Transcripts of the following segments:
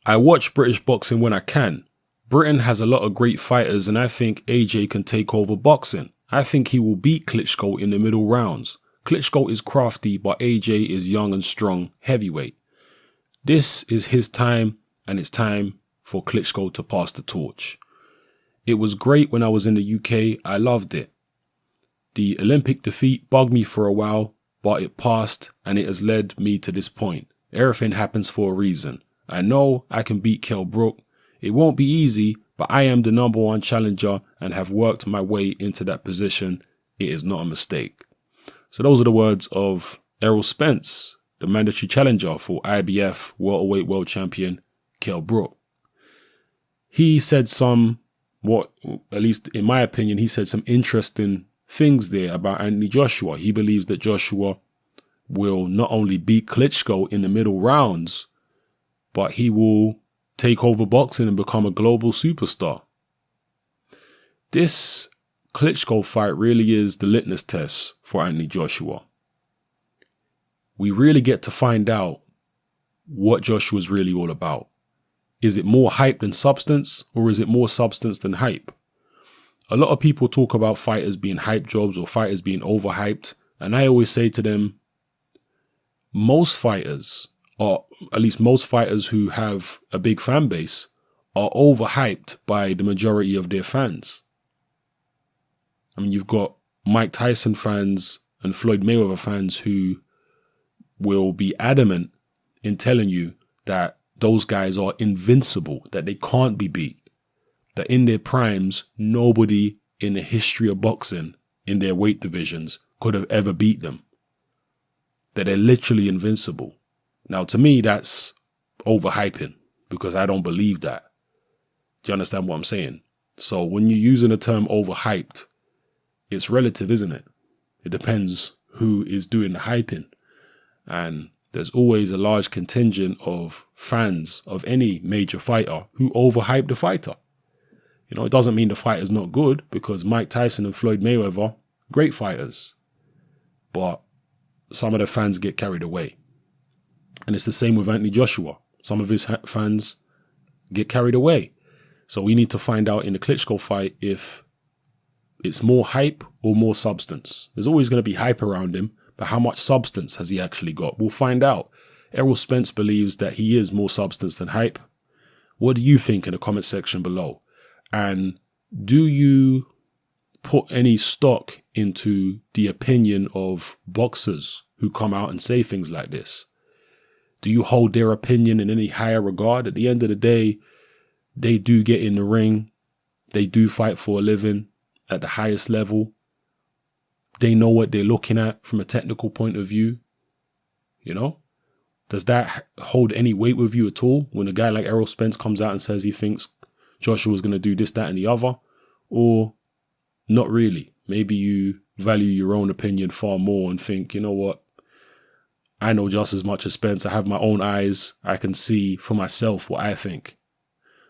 I watch British boxing when I can. Britain has a lot of great fighters and I think AJ can take over boxing. I think he will beat Klitschko in the middle rounds. Klitschko is crafty, but AJ is young and strong heavyweight. This is his time and it's time for Klitschko to pass the torch. It was great when I was in the UK. I loved it. The Olympic defeat bugged me for a while, but it passed and it has led me to this point. Everything happens for a reason. I know I can beat Kell Brook. It won't be easy, but I am the #1 challenger and have worked my way into that position. It is not a mistake. So those are the words of Errol Spence, the mandatory challenger for IBF welterweight world champion Kell Brook. He said at least in my opinion, he said some interesting things there about Anthony Joshua. He believes that Joshua will not only beat Klitschko in the middle rounds, but he will take over boxing and become a global superstar. This Klitschko fight really is the litmus test for Anthony Joshua. We really get to find out what Joshua's really all about. Is it more hype than substance, or is it more substance than hype? A lot of people talk about fighters being hype jobs or fighters being overhyped, and I always say to them, most fighters, or at least most fighters who have a big fan base, are overhyped by the majority of their fans. I mean, you've got Mike Tyson fans and Floyd Mayweather fans who will be adamant in telling you that those guys are invincible, that they can't be beat, that in their primes, nobody in the history of boxing in their weight divisions could have ever beat them, that they're literally invincible. Now, to me, that's overhyping because I don't believe that. Do you understand what I'm saying? So when you're using the term overhyped, it's relative, isn't it? It depends who is doing the hyping. And there's always a large contingent of fans of any major fighter who overhype the fighter. You know, it doesn't mean the fighter's not good, because Mike Tyson and Floyd Mayweather, great fighters. But some of the fans get carried away. And it's the same with Anthony Joshua. Some of his fans get carried away. So we need to find out in the Klitschko fight if it's more hype or more substance. There's always going to be hype around him, but how much substance has he actually got? We'll find out. Errol Spence believes that he is more substance than hype. What do you think in the comment section below? And do you put any stock into the opinion of boxers who come out and say things like this? Do you hold their opinion in any higher regard? At the end of the day, they do get in the ring. They do fight for a living at the highest level. They know what they're looking at from a technical point of view. You know? Does that hold any weight with you at all when a guy like Errol Spence comes out and says he thinks Joshua's going to do this, that, and the other? Or not really? Maybe you value your own opinion far more and think, you know what? I know just as much as Spence. I have my own eyes. I can see for myself what I think.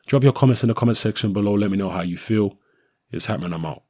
Drop your comments in the comment section below. Let me know how you feel. It's happening. I'm out.